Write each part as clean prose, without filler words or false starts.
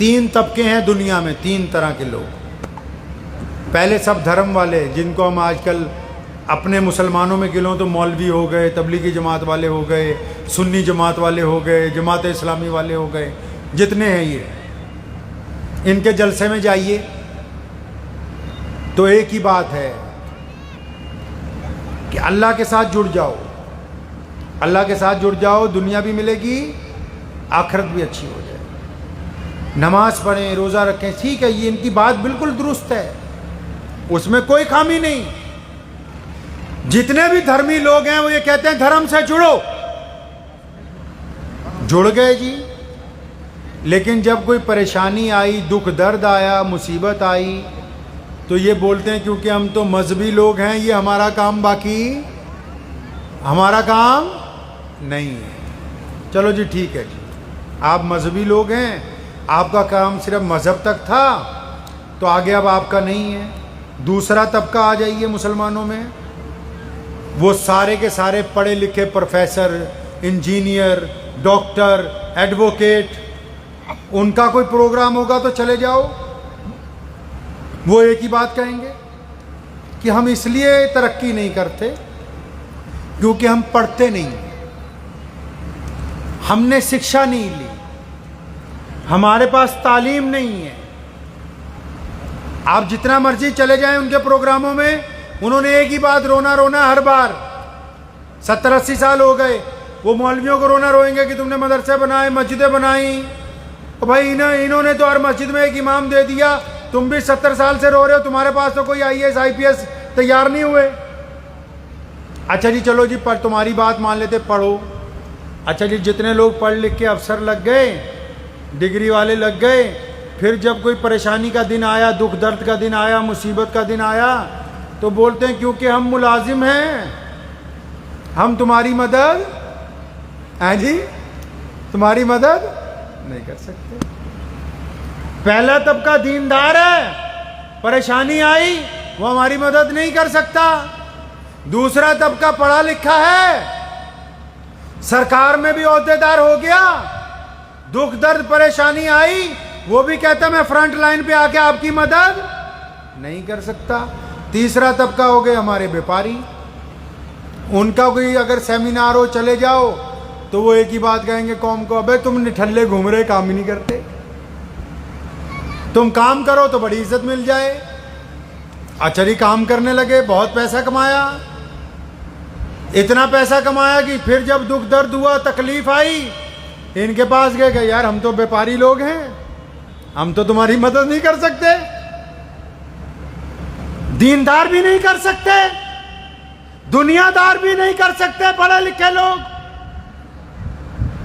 تین طبقے ہیں دنیا میں، تین طرح کے لوگ. پہلے سب دھرم والے، جن کو ہم آج کل اپنے مسلمانوں میں گلوں تو مولوی ہو گئے، تبلیغی جماعت والے ہو گئے، سنی جماعت والے ہو گئے، جماعت اسلامی والے ہو گئے، جتنے ہیں یہ، ان کے جلسے میں جائیے تو ایک ہی بات ہے کہ اللہ کے ساتھ جڑ جاؤ، اللہ کے ساتھ جڑ جاؤ، دنیا بھی ملے گی، آخرت بھی اچھی ہو جائے. نماز پڑھیں، روزہ رکھیں، ٹھیک ہے، یہ ان کی بات بالکل درست ہے، اس میں کوئی خامی نہیں. جتنے بھی دھرمی لوگ ہیں وہ یہ کہتے ہیں دھرم سے جڑو، جڑ گئے جی. لیکن جب کوئی پریشانی آئی، دکھ درد آیا، مصیبت آئی تو یہ بولتے ہیں کیونکہ ہم تو مذہبی لوگ ہیں، یہ ہمارا کام، باقی ہمارا کام نہیں ہے. چلو جی ٹھیک ہے جی، آپ مذہبی لوگ ہیں، آپ کا کام صرف مذہب تک تھا تو آگے اب آپ کا نہیں ہے. دوسرا طبقہ آ جائیے مسلمانوں میں، وہ سارے کے سارے پڑھے لکھے پروفیسر، انجینئر، ڈاکٹر، ایڈوکیٹ، ان کا کوئی پروگرام ہوگا تو چلے جاؤ، وہ ایک ہی بات کہیں گے کہ ہم اس لیے ترقی نہیں کرتے کیونکہ ہم پڑھتے نہیں، ہم نے شکشا نہیں لی، ہمارے پاس تعلیم نہیں ہے. آپ جتنا مرضی چلے جائیں ان کے پروگراموں میں، انہوں نے ایک ہی بات، رونا رونا ہر بار. 70-80 سال ہو گئے، وہ مولویوں کو رونا روئیں گے کہ تم نے مدرسے بنائے، مسجدیں بنائیں. بھائی انہوں نے تو ہر مسجد میں ایک امام دے دیا، تم بھی 70 سال سے رو رہے ہو، تمہارے پاس تو کوئی IAS IPS تیار نہیں ہوئے. اچھا جی چلو جی تمہاری بات مان لیتے، پڑھو. اچھا جی جتنے لوگ پڑھ لکھ کے افسر لگ گئے، ڈگری والے لگ گئے، پھر جب کوئی پریشانی کا دن آیا، دکھ درد کا دن آیا، مصیبت کا دن آیا تو بولتے ہیں کیونکہ ہم ملازم ہیں، ہم تمہاری مدد جی تمہاری مدد نہیں کر سکتے. پہلا طبقہ دیندار ہے، پریشانی آئی وہ ہماری مدد نہیں کر سکتا. دوسرا طبقہ پڑھا لکھا ہے، سرکار میں بھی عہدے دار ہو گیا، دکھ درد پریشانی آئی وہ بھی کہتا میں فرنٹ لائن پہ آ کے آپ کی مدد نہیں کر سکتا. تیسرا طبقہ ہو گئے ہمارے بیپاری، ان کا کوئی اگر سیمینار ہو چلے جاؤ تو وہ ایک ہی بات کہیں گے قوم کو، ابے تم نٹھلے گھوم رہے، کام ہی نہیں کرتے، تم کام کرو تو بڑی عزت مل جائے. اچھا جی کام کرنے لگے، بہت پیسہ کمایا، اتنا پیسہ کمایا کہ پھر جب دکھ درد ہوا، تکلیف آئی، ان کے پاس گئے کہ یار ہم تو بیپاری لوگ ہیں، ہم تو تمہاری مدد نہیں کر سکتے. دیندار بھی نہیں کر سکتے، دنیا دار بھی نہیں کر سکتے، پڑھے لکھے لوگ،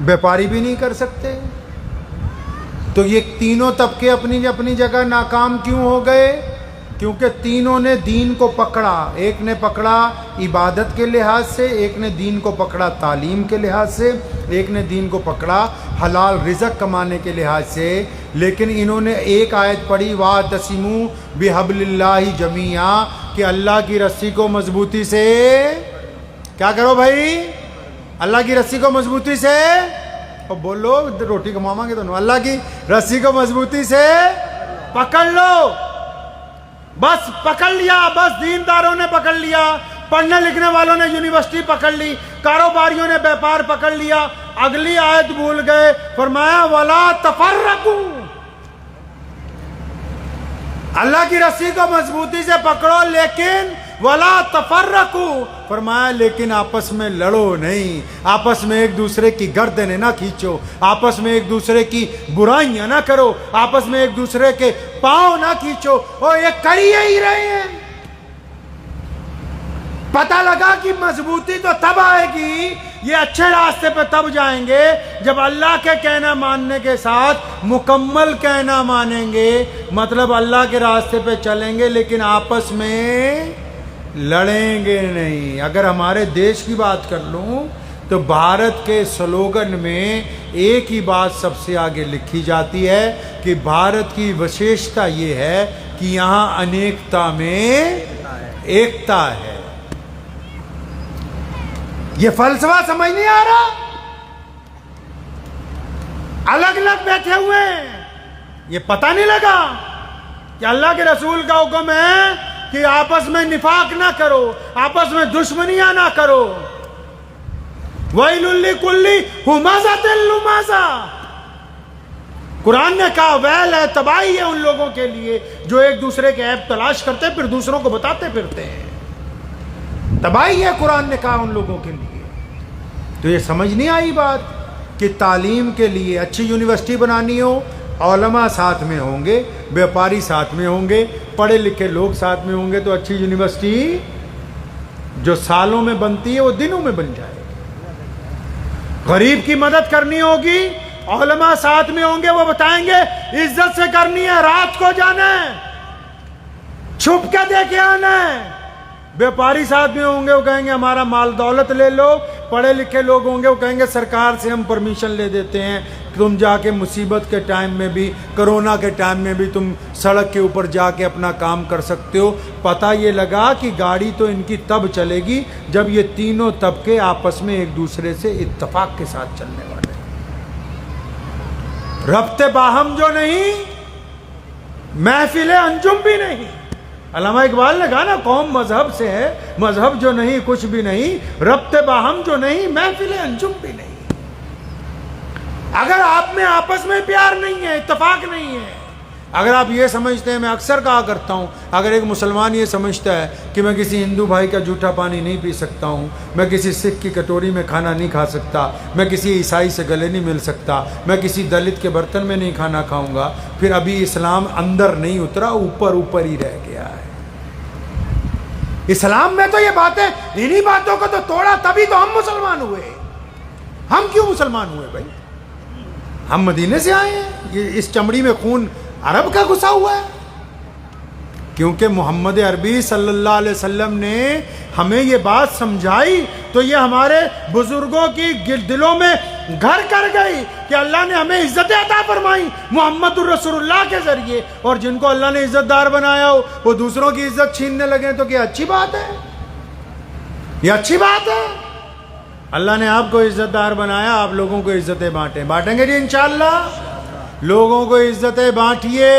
بیپاری بھی نہیں کر سکتے. تو یہ تینوں طبقے اپنی اپنی جگہ ناکام کیوں ہو گئے؟ کیونکہ تینوں نے دین کو پکڑا. ایک نے پکڑا عبادت کے لحاظ سے، ایک نے دین کو پکڑا تعلیم کے لحاظ سے، ایک نے دین کو پکڑا حلال رزق کمانے کے لحاظ سے. لیکن انہوں نے ایک آیت پڑھی، وَاعْتَصِمُوا بِحَبْلِ اللَّهِ جَمِيعًا، کہ اللہ کی رسی کو مضبوطی سے کیا کرو بھائی، اللہ کی رسی کو مضبوطی سے، اور بولو روٹی کماؤں گے تو اللہ کی رسی کو مضبوطی سے پکڑ لو. بس پکڑ لیا، بس دینداروں نے پکڑ لیا، پڑھنے لکھنے والوں نے یونیورسٹی پکڑ لی، کاروباریوں نے بیپار پکڑ لیا. اگلی آیت بھول گئے، فرمایا وَلَا تَفَرَّقُوا، اللہ کی رسی کو مضبوطی سے پکڑو لیکن وَلَا تَفَرَّقُوا، فرمایا لیکن آپس میں لڑو نہیں، آپس میں ایک دوسرے کی گردنیں نہ کھینچو، آپس میں ایک دوسرے کی برائیاں نہ کرو، آپس میں ایک دوسرے کے پاؤں نہ کھینچو. اور یہ کر ہی رہے ہیں. پتہ لگا کہ مضبوطی تو تب آئے گی، یہ اچھے راستے پہ تب جائیں گے جب اللہ کے کہنا ماننے کے ساتھ مکمل کہنا مانیں گے، مطلب اللہ کے راستے پہ چلیں گے لیکن آپس میں لڑیں گے نہیں. اگر ہمارے دیش کی بات کر لوں تو بھارت کے سلوگن میں ایک ہی بات سب سے آگے لکھی جاتی ہے کہ بھارت کی وشیشتا یہ ہے کہ یہاں انیکتا میں ایکتا ہے. یہ فلسفہ سمجھ نہیں آ رہا؟ الگ الگ بیٹھے ہوئے ہیں، یہ پتہ نہیں لگا کہ اللہ کے رسول کا حکم ہے کہ آپس میں نفاق نہ کرو، آپس میں دشمنیاں نہ کرو. وَيْلٌ لِكُلِّ ہُمَزَةٍ لُمَزَةٍ. قرآن نے کہا ویل ہے، تباہی ہے ان لوگوں کے لیے جو ایک دوسرے کے عیب تلاش کرتے پھر دوسروں کو بتاتے پھرتے ہیں. تباہی ہے قرآن نے کہا ان لوگوں کے لیے. تو یہ سمجھ نہیں آئی بات کہ تعلیم کے لیے اچھی یونیورسٹی بنانی ہو، علماء ساتھ میں ہوں گے، بیوپاری ساتھ میں ہوں گے، پڑھے لکھے لوگ ساتھ میں ہوں گے، تو اچھی یونیورسٹی جو سالوں میں بنتی ہے وہ دنوں میں بن جائے. غریب کی مدد کرنی ہوگی، علماء ساتھ میں ہوں گے، وہ بتائیں گے عزت سے کرنی ہے، رات کو جانا ہے، چھپ کے دے کے آنا ہے. بیوپاری ساتھ میں ہوں گے، وہ کہیں گے ہمارا مال دولت لے لو. پڑھے لکھے لوگ ہوں گے، وہ کہیں گے سرکار سے ہم پرمیشن لے دیتے ہیں، تم جا کے مصیبت کے ٹائم میں بھی، کرونا کے ٹائم میں بھی تم سڑک کے اوپر جا کے اپنا کام کر سکتے ہو. پتہ یہ لگا کہ گاڑی تو ان کی تب چلے گی جب یہ تینوں طبقے آپس میں ایک دوسرے سے اتفاق کے ساتھ چلنے والے ہیں. ربط باہم جو نہیں، محفل انجم بھی نہیں. علامہ اقبال نے کہا نا قوم مذہب سے ہے، مذہب جو نہیں کچھ بھی نہیں، ربط باہم جو نہیں، محفل انجم بھی نہیں. اگر آپ میں آپس میں پیار نہیں ہے، اتفاق نہیں ہے، اگر آپ یہ سمجھتے ہیں، میں اکثر کہا کرتا ہوں، اگر ایک مسلمان یہ سمجھتا ہے کہ میں کسی ہندو بھائی کا جھوٹا پانی نہیں پی سکتا ہوں، میں کسی سکھ کی کٹوری میں کھانا نہیں کھا سکتا، میں کسی عیسائی سے گلے نہیں مل سکتا، میں کسی دلت کے برتن میں نہیں کھانا کھاؤں گا، پھر ابھی اسلام اندر نہیں اترا، اوپر ہی رہ گیا ہے. اسلام میں تو یہ باتیں، انہی باتوں کو تو توڑا، تبھی تو ہم مسلمان ہوئے. ہم کیوں مسلمان ہوئے بھائی؟ ہم مدینے سے آئے ہیں، یہ اس چمڑی میں خون عرب کا گھسا ہوا ہے. کیونکہ محمد عربی صلی اللہ علیہ وسلم نے ہمیں یہ بات سمجھائی تو یہ ہمارے بزرگوں کی دلوں میں گھر کر گئی کہ اللہ نے ہمیں عزت عطا فرمائی محمد الرسول اللہ کے ذریعے. اور جن کو اللہ نے عزت دار بنایا ہو وہ دوسروں کی عزت چھیننے لگے تو کیا اچھی بات ہے؟ یہ اچھی بات ہے. اللہ نے آپ کو عزت دار بنایا، آپ لوگوں کو عزتیں بانٹیں گے جی انشاءاللہ. لوگوں کو عزتیں بانٹیے.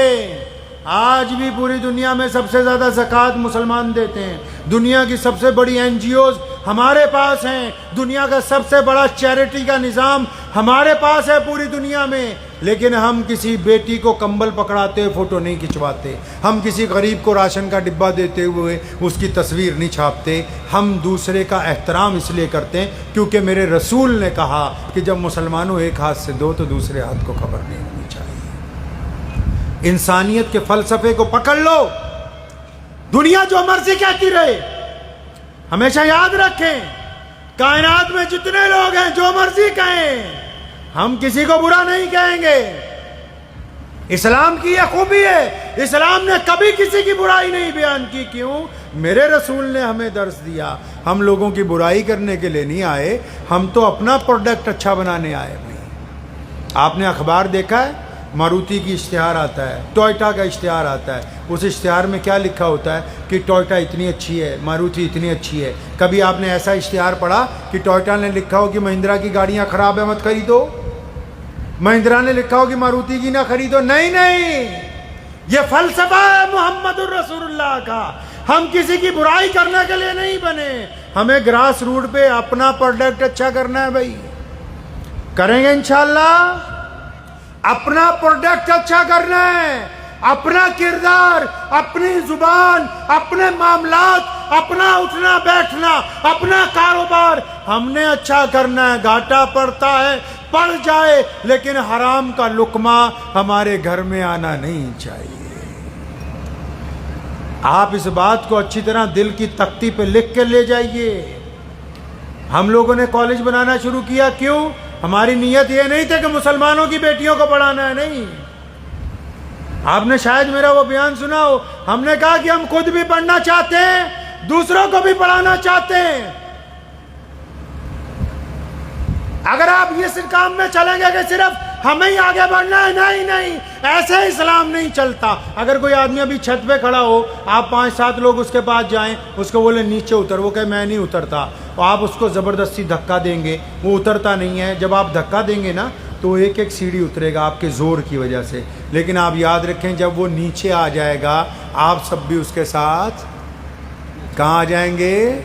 آج بھی پوری دنیا میں سب سے زیادہ زکوٰۃ مسلمان دیتے ہیں. دنیا کی سب سے بڑی NGOs ہمارے پاس ہیں. دنیا کا سب سے بڑا چیریٹی کا نظام ہمارے پاس ہے پوری دنیا میں. لیکن ہم کسی بیٹی کو کمبل پکڑاتے ہوئے فوٹو نہیں کھنچواتے. ہم کسی غریب کو راشن کا ڈبہ دیتے ہوئے اس کی تصویر نہیں چھاپتے. ہم دوسرے کا احترام اس لیے کرتے ہیں کیونکہ میرے رسول نے کہا کہ جب مسلمانوں ایک ہاتھ سے دو تو دوسرے ہاتھ کو خبر نہیں ہونی چاہیے. انسانیت کے فلسفے کو پکڑ لو. دنیا جو مرضی کہتی رہے، ہمیشہ یاد رکھیں کائنات میں جتنے لوگ ہیں جو مرضی کہیں، ہم کسی کو برا نہیں کہیں گے. اسلام کی یہ خوبی ہے، اسلام نے کبھی کسی کی برائی نہیں بیان کی. کیوں؟ میرے رسول نے ہمیں درس دیا. ہم لوگوں کی برائی کرنے کے لیے نہیں آئے، ہم تو اپنا پروڈکٹ اچھا بنانے آئے. آپ نے اخبار دیکھا ہے؟ ماروتی کی اشتہار آتا ہے، ٹوئٹا کا اشتہار آتا ہے. اس اشتہار میں کیا لکھا ہوتا ہے کہ ٹوئٹا اتنی اچھی ہے، ماروتی اتنی اچھی ہے. کبھی آپ نے ایسا اشتہار پڑھا کہ ٹوئٹا نے لکھا ہو کہ مہندرا کی گاڑیاں خراب ہیں مت خریدو، مہندرا نے لکھا ہو کہ ماروتی کی نہ خریدو؟ نہیں، یہ فلسفہ ہے محمد الرسول اللہ کا. ہم کسی کی برائی کرنے کے لیے نہیں بنے، ہمیں گراس روٹ پہ اپنا پروڈکٹ اچھا کرنا ہے. بھائی کریں گے انشاءاللہ. اپنا پروڈکٹ اچھا کرنا ہے، اپنا کردار، اپنی زبان، اپنے معاملات، اپنا اٹھنا بیٹھنا، اپنا کاروبار ہم نے اچھا کرنا ہے. گھاٹا پڑتا ہے پڑ جائے لیکن حرام کا لقمہ ہمارے گھر میں آنا نہیں چاہیے. آپ اس بات کو اچھی طرح دل کی تختی پہ لکھ کے لے جائیے. ہم لوگوں نے کالج بنانا شروع کیا، کیوں؟ ہماری نیت یہ نہیں تھی کہ مسلمانوں کی بیٹیوں کو پڑھانا ہے. نہیں، آپ نے شاید میرا وہ بیان سنا ہو، ہم نے کہا کہ ہم خود بھی پڑھنا چاہتے ہیں، دوسروں کو بھی پڑھانا چاہتے ہیں. اگر آپ اس کام میں چلیں گے کہ صرف ہمیں ہی آگے بڑھنا ہے، نہیں، ایسے اسلام نہیں چلتا. اگر کوئی آدمی ابھی چھت پہ کھڑا ہو، آپ 5-7 لوگ اس کے پاس جائیں، اس کو بولے نیچے اتر، وہ کہے میں نہیں اترتا، اور آپ اس کو زبردستی دھکا دیں گے، وہ اترتا نہیں ہے. جب آپ دھکا دیں گے نا تو ایک ایک سیڑھی اترے گا آپ کے زور کی وجہ سے، لیکن آپ یاد رکھیں جب وہ نیچے آ جائے گا آپ سب بھی اس کے ساتھ کہاں آ جائیں گے؟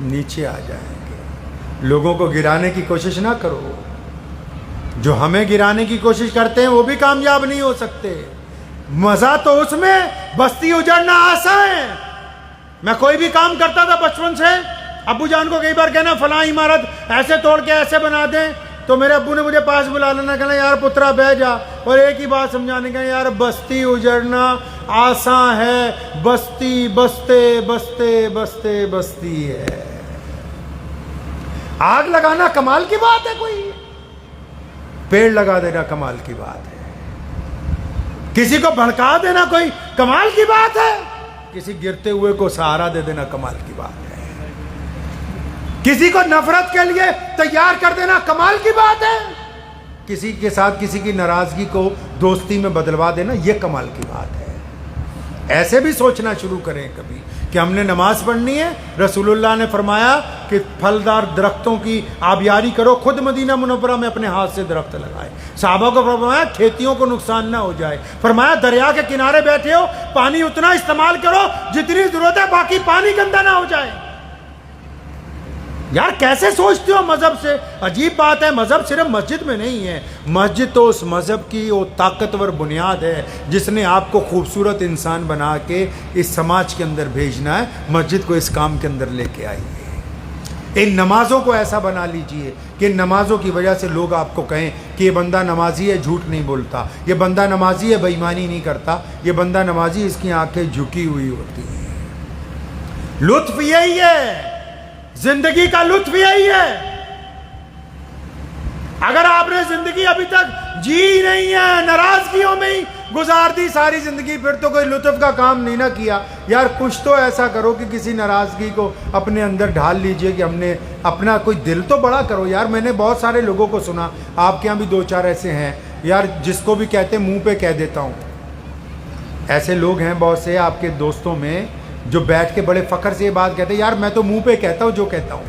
نیچے آ جائیں گے۔ لوگوں کو گرانے کی کوشش نہ کرو، جو ہمیں گرانے کی کوشش کرتے ہیں وہ بھی کامیاب نہیں ہو سکتے۔ مزہ تو اس میں بستی اجڑنا آسان ہے۔ میں کوئی بھی کام کرتا تھا بچپن سے، ابو جان کو کئی بار کہنا فلاں عمارت ایسے توڑ کے ایسے بنا دیں، تو میرے ابو نے مجھے پاس بلا لینا، کہنا یار پترا بہ جا، اور ایک ہی بات سمجھانے کا، یار بستی اجڑنا آسان ہے، بستی بستے بستے بستے بستی ہے۔ آگ لگانا کمال کی بات ہے، کوئی پیڑ لگا دینا کمال کی بات ہے، کسی کو بھڑکا دینا کوئی کمال کی بات ہے، کسی گرتے ہوئے کو سہارا دے دینا کمال کی بات ہے، کسی کو نفرت کے لیے تیار کر دینا کمال کی بات ہے، کسی کے ساتھ کسی کی ناراضگی کو دوستی میں بدلوا دینا یہ کمال کی بات ہے۔ ایسے بھی سوچنا شروع کریں کبھی کہ ہم نے نماز پڑھنی ہے۔ رسول اللہ نے فرمایا کہ پھلدار درختوں کی آبیاری کرو، خود مدینہ منورہ میں اپنے ہاتھ سے درخت لگائے۔ صحابہ کو فرمایا کھیتیوں کو نقصان نہ ہو جائے، فرمایا دریا کے کنارے بیٹھے ہو پانی اتنا استعمال کرو جتنی ضرورت ہے، باقی پانی گندا نہ ہو جائے۔ یار کیسے سوچتے ہو مذہب سے؟ عجیب بات ہے، مذہب صرف مسجد میں نہیں ہے، مسجد تو اس مذہب کی وہ طاقتور بنیاد ہے جس نے آپ کو خوبصورت انسان بنا کے اس سماج کے اندر بھیجنا ہے، مسجد کو اس کام کے اندر لے کے آئی ہے۔ ان نمازوں کو ایسا بنا لیجئے کہ ان نمازوں کی وجہ سے لوگ آپ کو کہیں کہ یہ بندہ نمازی ہے، جھوٹ نہیں بولتا، یہ بندہ نمازی ہے، بے ایمانی نہیں کرتا، یہ بندہ نمازی، اس کی آنکھیں جھکی ہوئی ہوتی ہیں۔ لطف یہی ہے، زندگی کا لطف یہی ہے۔ اگر آپ نے زندگی ابھی تک جی نہیں ہے، ناراضگیوں میں ہی گزار دی ساری زندگی، پھر تو کوئی لطف کا کام نہیں نہ کیا۔ یار کچھ تو ایسا کرو کہ کسی ناراضگی کو اپنے اندر ڈھال لیجئے کہ ہم نے اپنا کوئی دل تو بڑا کرو۔ یار میں نے بہت سارے لوگوں کو سنا، آپ کے یہاں بھی دو چار ایسے ہیں یار، جس کو بھی کہتے منہ پہ کہہ دیتا ہوں۔ ایسے لوگ ہیں بہت سے آپ کے دوستوں میں جو بیٹھ کے بڑے فخر سے یہ بات کہتے ہیں، یار میں تو منہ پہ کہتا ہوں جو کہتا ہوں۔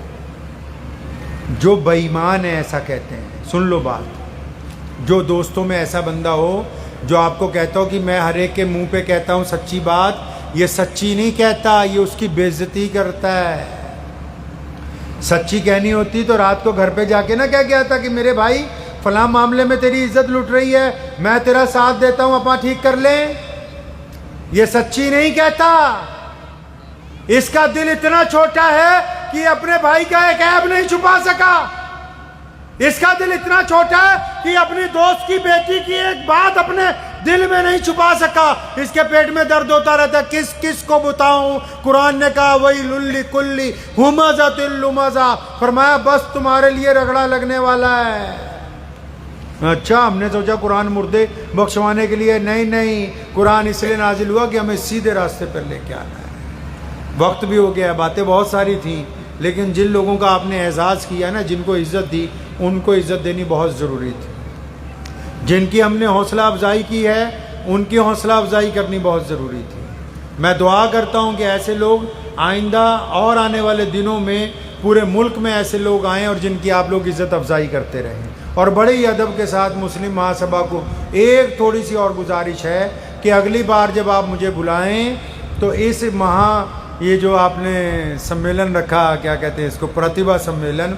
جو بے ایمان ہے ایسا کہتے ہیں۔ سن لو بات، جو دوستوں میں ایسا بندہ ہو جو آپ کو کہتا ہو کہ میں ہر ایک کے منہ پہ کہتا ہوں سچی بات، یہ سچی نہیں کہتا، یہ اس کی بے عزتی کرتا ہے۔ سچی کہنی ہوتی تو رات کو گھر پہ جا کے نہ کہہ گیا تھا کہ میرے بھائی فلاں معاملے میں تیری عزت لٹ رہی ہے، میں تیرا ساتھ دیتا ہوں، اپنا ٹھیک کر لیں۔ یہ سچی نہیں کہتا، اس کا دل اتنا چھوٹا ہے کہ اپنے بھائی کا ایک عیب نہیں چھپا سکا، اس کا دل اتنا چھوٹا ہے کہ اپنی دوست کی بیٹی کی ایک بات اپنے دل میں نہیں چھپا سکا، اس کے پیٹ میں درد ہوتا رہتا ہے، کس کس کو بتاؤں۔ قرآن نے کہا وَيْلٌ لِكُلِّ ہُمَزَةٍ لُمَزَةٍ، فرمایا بس تمہارے لیے رگڑا لگنے والا ہے۔ اچھا ہم نے سوچا قرآن مردے بخشوانے کے لیے، نہیں، قرآن اس لیے نازل ہوا کہ ہمیں سیدھے راستے پر لے کے آنا ہے۔ وقت بھی ہو گیا، باتیں بہت ساری تھیں، لیکن جن لوگوں کا آپ نے اعزاز کیا نا، جن کو عزت دی، ان کو عزت دینی بہت ضروری تھی۔ جن کی ہم نے حوصلہ افزائی کی ہے، ان کی حوصلہ افزائی کرنی بہت ضروری تھی۔ میں دعا کرتا ہوں کہ ایسے لوگ آئندہ اور آنے والے دنوں میں پورے ملک میں ایسے لوگ آئیں اور جن کی آپ لوگ عزت افزائی کرتے رہیں۔ اور بڑے ہی ادب کے ساتھ مسلم مہاسبھا کو ایک تھوڑی سی اور گزارش ہے کہ اگلی بار جب آپ مجھے بلائیں تو اس یہ جو آپ نے سمیلن رکھا، کیا کہتے ہیں اس کو، پرتیبھا سمیلن،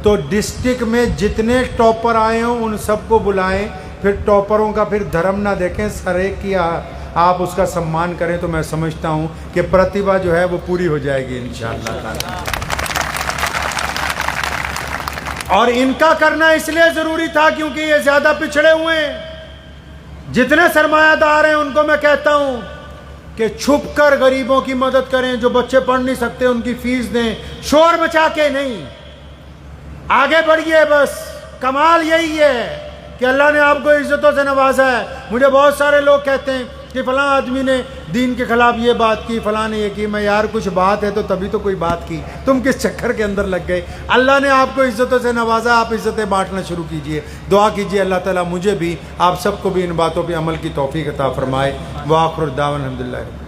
تو ڈسٹرکٹ میں جتنے ٹاپر آئے ہوں ان سب کو بلائیں، پھر ٹاپروں کا پھر دھرم نہ دیکھیں، سر ایک کی آپ اس کا سمان کریں، تو میں سمجھتا ہوں کہ پرتیبھا جو ہے وہ پوری ہو جائے گی انشاءاللہ تعالی۔ اور ان کا کرنا اس لیے ضروری تھا کیونکہ یہ زیادہ پچھڑے ہوئے ہیں۔ جتنے سرمایہ دار ہیں ان کو میں کہتا ہوں کہ چھپ کر غریبوں کی مدد کریں، جو بچے پڑھ نہیں سکتے ان کی فیس دیں، شور مچا کے نہیں، آگے بڑھیے۔ بس کمال یہی ہے کہ اللہ نے آپ کو عزتوں سے نوازا ہے۔ مجھے بہت سارے لوگ کہتے ہیں کہ فلاں آدمی نے دین کے خلاف یہ بات کی، فلاں نے یہ کی۔ میں یار کچھ بات ہے تو تبھی تو کوئی بات کی، تم کس چکر کے اندر لگ گئے؟ اللہ نے آپ کو عزتوں سے نوازا، آپ عزتیں بانٹنا شروع کیجئے۔ دعا کیجئے اللہ تعالیٰ مجھے بھی، آپ سب کو بھی ان باتوں پہ عمل کی توفیق عطا فرمائے۔ وآخر الدعوانا الحمدللہ۔